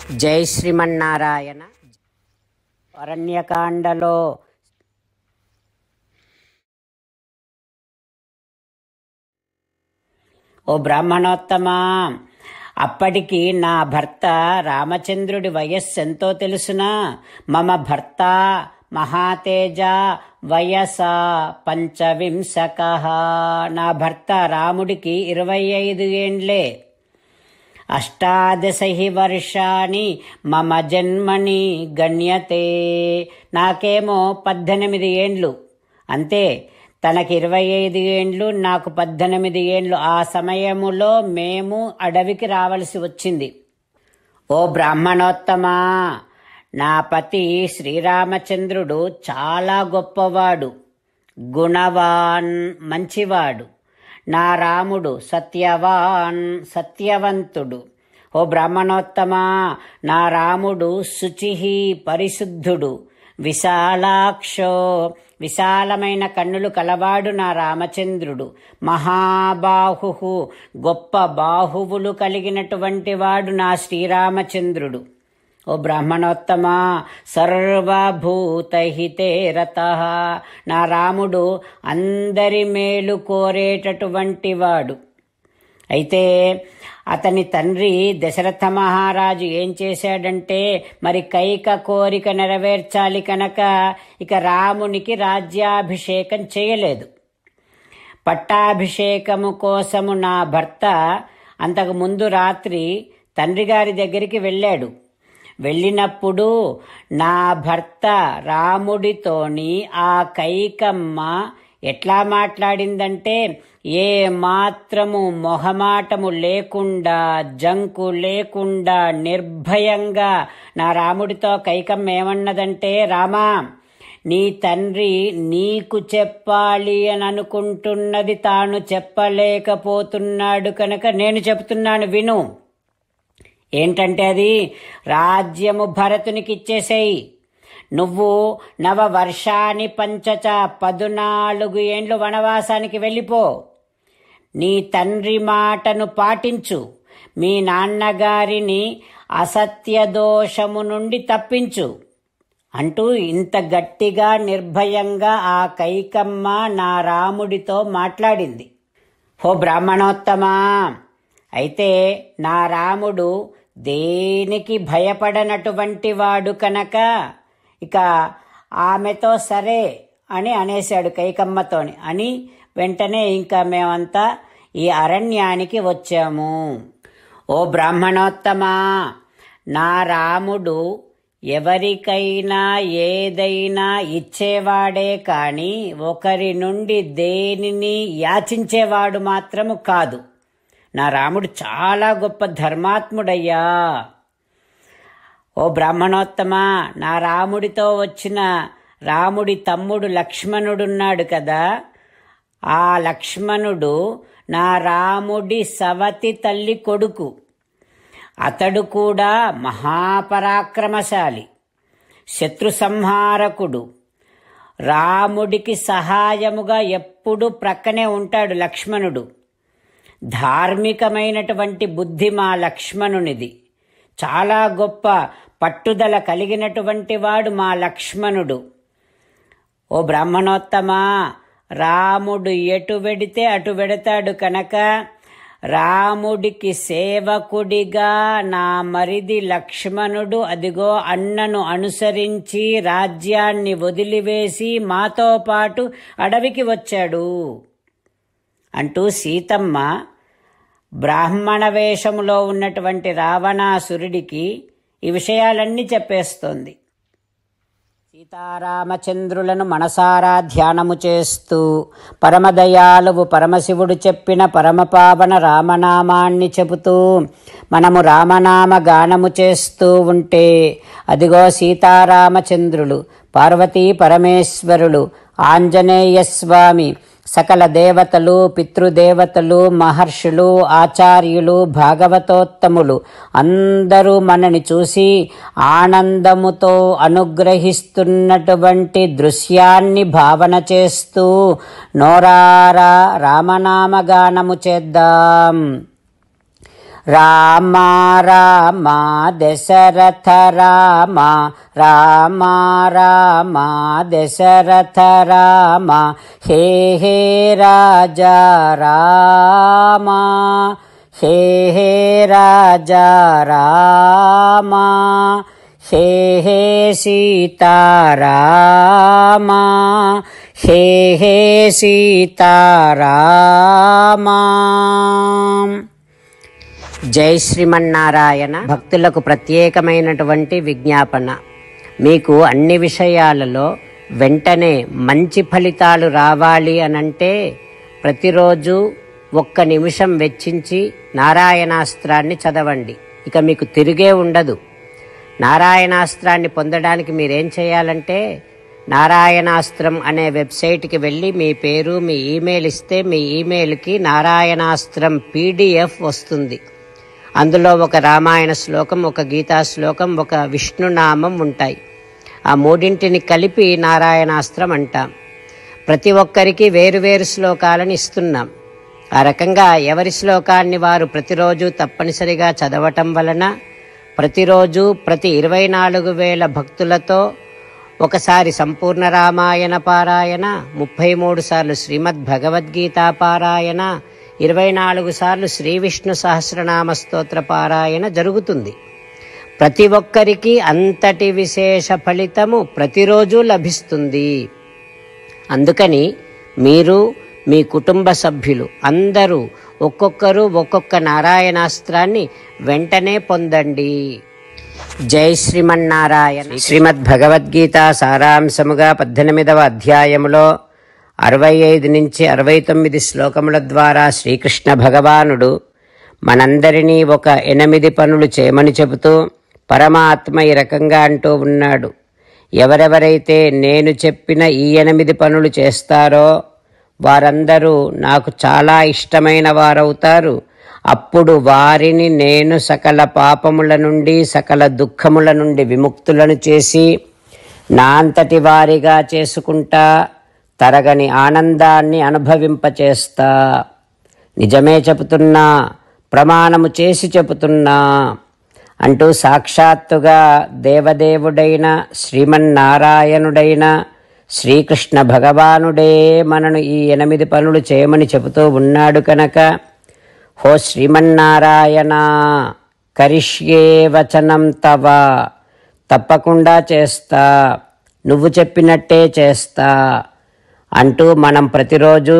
జై శ్రీమన్నారాయణ. అరణ్యకాండలో ఓ బ్రాహ్మణోత్తమా, అప్పటికి నా భర్త రామచంద్రుడి వయస్సు ఎంతో తెలుసునా? మమ భర్త మహాతేజ వయస పంచవింశక. నా భర్త రాముడికి 25 ఏండ్లే. అష్టాదశి వర్షాని మమ జన్మని గణ్యతే. నాకేమో 18 ఏండ్లు. అంతే, తనకి 25 ఏండ్లు, నాకు 18 ఏండ్లు. ఆ సమయములో మేము అడవికి రావలసి వచ్చింది. ఓ బ్రాహ్మణోత్తమా, నా పతి శ్రీరామచంద్రుడు చాలా గొప్పవాడు, గుణవాన్, మంచివాడు. నా రాముడు సత్యవాన్, సత్యవంతుడు. ఓ బ్రాహ్మణోత్తమా, నా రాముడు శుచిహి, పరిశుద్ధుడు. విశాలాక్షో, విశాలమైన కన్నులు కలవాడు నా రామచంద్రుడు. మహాబాహు, గొప్ప బాహువులు కలిగినటువంటి వాడు నా శ్రీరామచంద్రుడు. ఓ బ్రాహ్మణోత్తమా, సర్వభూతహితే రతః. నా రాముడు అందరి మేలు కోరేటటువంటి వాడు. అయితే అతని తండ్రి దశరథ మహారాజు ఏం చేశాడంటే, మరి కైక కోరిక నెరవేర్చాలి కనుక ఇక రామునికి రాజ్యాభిషేకం చేయలేదు. పట్టాభిషేకము కోసము నా భర్త అంతకు ముందు రాత్రి తండ్రి గారి దగ్గరికి వెళ్ళాడు. వెళ్ళినప్పుడు నా భర్త రాముడితోని ఆ కైకమ్మ ఎట్లా మాట్లాడిందంటే, ఏ మాత్రము మొహమాటము లేకుండా, జంకు లేకుండా, నిర్భయంగా నా రాముడితో కైకమ్మ ఏమన్నదంటే, రామా, నీ తండ్రి నీకు చెప్పాలి అని అనుకుంటున్నది తాను చెప్పలేకపోతున్నాడు కనుక నేను చెప్తున్నాను, విను. ఏంటంటే అది, రాజ్యము భరతునికి ఇచ్చేసేయి. నువ్వు నవవర్షాన్ని పంచచ 14 ఏండ్లు వనవాసానికి వెళ్ళిపో. నీ తండ్రి మాటను పాటించు. మీ నాన్నగారిని అసత్య దోషము నుండి తప్పించు అంటూ ఇంత గట్టిగా నిర్భయంగా ఆ కైకమ్మ నా రాముడితో మాట్లాడింది. ఓ బ్రాహ్మణోత్తమా, అయితే నా రాముడు దేనికి భయపడనటువంటి వాడు కనుక ఇక ఆమెతో సరే అని అనేశాడు, కైకమ్మతోని అని. వెంటనే ఇంకా మేమంతా ఈ అరణ్యానికి వచ్చాము. ఓ బ్రాహ్మణోత్తమా, నా రాముడు ఎవరికైనా ఏదైనా ఇచ్చేవాడే కాని ఒకరి నుండి దేనిని యాచించేవాడు మాత్రము కాదు. నా రాముడు చాలా గొప్ప ధర్మాత్ముడయ్యా. ఓ బ్రాహ్మణోత్తమా, నా రాముడితో వచ్చిన రాముడి తమ్ముడు లక్ష్మణుడున్నాడు కదా, ఆ లక్ష్మణుడు నా రాముడి సవతి తల్లి కొడుకు. అతడు కూడా మహాపరాక్రమశాలి, శత్రు సంహారకుడు. రాముడికి సహాయముగా ఎప్పుడూ ప్రక్కనే ఉంటాడు లక్ష్మణుడు. ధార్మికమైనటువంటి బుద్ధి మా లక్ష్మణునిది. చాలా గొప్ప పట్టుదల కలిగినటువంటి వాడు మా లక్ష్మణుడు. ఓ బ్రాహ్మణోత్తమా, రాముడు ఎటు వెడితే అటు వెడతాడు కనుక రాముడికి సేవకుడిగా నా మరిది లక్ష్మణుడు అదిగో అన్నను అనుసరించి రాజ్యాన్ని వదిలివేసి మాతో పాటు అడవికి వచ్చాడు అంటూ సీతమ్మ బ్రాహ్మణ వేషములో ఉన్నటువంటి రావణాసురుడికి ఈ విషయాలన్నీ చెప్పేస్తోంది. సీతారామచంద్రులను మనసారా ధ్యానము చేస్తూ పరమదయాలువు పరమశివుడు చెప్పిన పరమపావన రామనామాన్ని చెబుతూ మనము రామనామ గానము చేస్తూ ఉంటే అదిగో సీతారామచంద్రులు, పార్వతీ పరమేశ్వరులు, ఆంజనేయస్వామి, సకల దేవతలు, పితృదేవతలు, మహర్షులు, ఆచార్యులు, భాగవతోత్తములు అందరూ మనని చూసి ఆనందముతో అనుగ్రహిస్తున్నటువంటి దృశ్యాన్ని భావన చేస్తూ నోరారా రామనామగానము చేద్దాం. రామ రామ దశరథ రామ రామ రామ దశరథ రామ హే హే రాజా రామ హే హే రాజా రామ హే హే సీతారామ హే హే సీతారామ. జై శ్రీమన్నారాయణ. భక్తులకు ప్రత్యేకమైనటువంటి విజ్ఞాపన. మీకు అన్ని విషయాలలో వెంటనే మంచి ఫలితాలు రావాలి అనంటే ప్రతిరోజు 1 నిమిషం వెచ్చించి నారాయణాస్త్రాన్ని చదవండి. ఇక మీకు తిరిగే ఉండదు. నారాయణాస్త్రాన్ని పొందడానికి మీరేం చేయాలంటే నారాయణాస్త్రం అనే వెబ్సైట్కి వెళ్ళి మీ పేరు మీ ఈమెయిల్ ఇస్తే మీ ఈమెయిల్కి నారాయణాస్త్రం PDF వస్తుంది. అందులో ఒక రామాయణ శ్లోకం, ఒక గీతా శ్లోకం, ఒక విష్ణునామం ఉంటాయి. ఆ మూడింటిని కలిపి నారాయణాస్త్రం అంటాం. ప్రతి ఒక్కరికి వేరువేరు శ్లోకాలను ఇస్తున్నాం. ఆ రకంగా ఎవరి శ్లోకాన్ని వారు ప్రతిరోజు తప్పనిసరిగా చదవటం వలన ప్రతిరోజు ప్రతి 24,000 భక్తులతో ఒకసారి సంపూర్ణ రామాయణ పారాయణ, 33 సార్లు శ్రీమద్ భగవద్గీత పారాయణ, 24 సార్లు శ్రీ విష్ణు సహస్రనామ స్తోత్ర పారాయణ జరుగుతుంది. ప్రతి ఒక్కరికి అంతటి విశేష ఫలితము ప్రతిరోజు లభిస్తుంది. అందుకని మీరు మీ కుటుంబ సభ్యులు అందరూ ఒక్కొక్కరు ఒక్కొక్క నారాయణాస్త్రాన్ని వెంటనే పొందండి. జై శ్రీమన్నారాయణ. శ్రీమద్ భగవద్గీత సారాంశముగా 18వ అధ్యాయములో 65 నుంచి 69 శ్లోకముల ద్వారా శ్రీకృష్ణ భగవానుడు మనందరినీ ఒక 8 పనులు చేయమని చెబుతూ పరమాత్మ ఈ రకంగా అంటూ ఉన్నాడు. ఎవరెవరైతే నేను చెప్పిన ఈ 8 పనులు చేస్తారో వారందరూ నాకు చాలా ఇష్టమైన వారవుతారు. అప్పుడు వారిని నేను సకల పాపముల నుండి సకల దుఃఖముల నుండి విముక్తులను చేసి నా అంతటి వారిగా చేసుకుంటా, తరగని ఆనందాన్ని అనుభవింపచేస్తా. నిజమే చెబుతున్నా, ప్రమాణము చేసి చెబుతున్నా అంటూ సాక్షాత్తుగా దేవదేవుడైన శ్రీమన్నారాయణుడైన శ్రీకృష్ణ భగవానుడే మనను ఈ 8 పనులు చేయమని చెబుతూ ఉన్నాడు కనుక, హో శ్రీమన్నారాయణ కరిష్యే వచనం తవ, తప్పకుండా చేస్తా, నువ్వు చెప్పినట్టే చేస్తా అంటూ మనం ప్రతిరోజు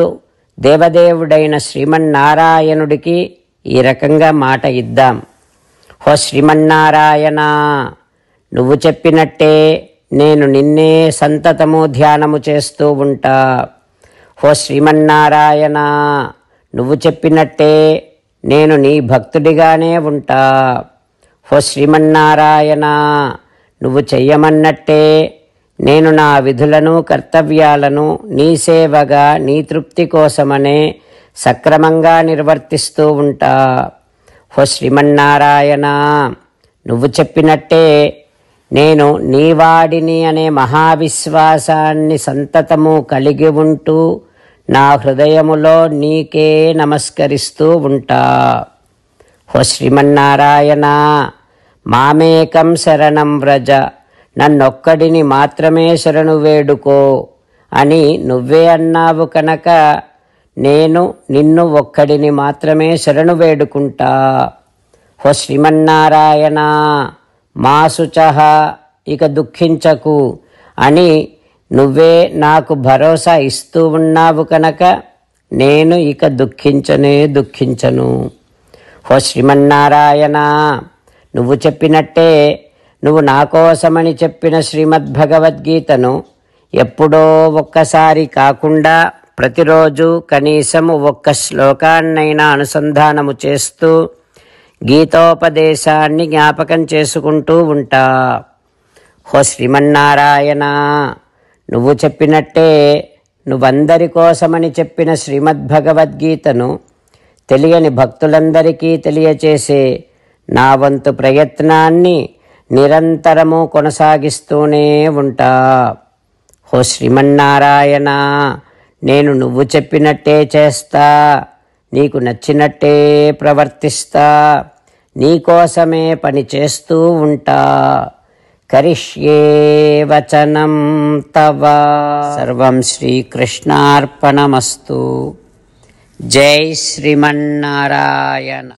దేవదేవుడైన శ్రీమన్నారాయణుడికి ఈ రకంగా మాట ఇద్దాం. హో శ్రీమన్నారాయణ, నువ్వు చెప్పినట్టే నేను నిన్నే సంతతము ధ్యానము చేస్తూ ఉంటా. హో శ్రీమన్నారాయణ, నువ్వు చెప్పినట్టే నేను నీ భక్తుడిగానే ఉంటా. హో శ్రీమన్నారాయణ, నువ్వు చెయ్యమన్నట్టే నేను నా విధులను కర్తవ్యాలను నీ సేవగా నీ తృప్తి కోసమనే సక్రమంగా నిర్వర్తిస్తూ ఉంటా. హో శ్రీమన్నారాయణ, నువ్వు చెప్పినట్టే నేను నీవాడిని అనే మహావిశ్వాసాన్ని సంతతము కలిగి ఉంటూ నా హృదయములో నీకే నమస్కరిస్తూ ఉంటా. హో శ్రీమన్నారాయణ, మామేకం శరణం వ్రజ, నన్నొక్కడిని మాత్రమే శరణు వేడుకో అని నువ్వే అన్నావు కనుక నేను నిన్ను ఒక్కడిని మాత్రమే శరణు వేడుకుంటా. హో శ్రీమన్నారాయణ, మా శుచః, ఇక దుఃఖించకు అని నువ్వే నాకు భరోసా ఇస్తూ ఉన్నావు కనుక నేను ఇక దుఃఖించను. హో శ్రీమన్నారాయణ, నువ్వు చెప్పినట్టే నువ్వు నా కోసమని చెప్పిన శ్రీమద్భగవద్గీతను ఎప్పుడో ఒక్కసారి కాకుండా ప్రతిరోజు కనీసం 1 శ్లోకాన్నైనా అనుసంధానము చేస్తూ గీతోపదేశాన్ని జ్ఞాపకం చేసుకుంటూ ఉంటా. హో శ్రీమన్నారాయణ, నువ్వు చెప్పినట్టే నువ్వందరి కోసమని చెప్పిన శ్రీమద్భగవద్గీతను తెలియని భక్తులందరికీ తెలియచేసే నా వంతు ప్రయత్నాన్ని నిరంతరము కొనసాగిస్తూనే ఉంటా. హో శ్రీమన్నారాయణ, నేను నువ్వు చెప్పినట్టే చేస్తా, నీకు నచ్చినట్టే ప్రవర్తిస్తా, నీకోసమే పని చేస్తూ ఉంటా. కరిష్యే వచనం తవ. సర్వం శ్రీకృష్ణార్పణమస్తు. జై శ్రీమన్నారాయణ.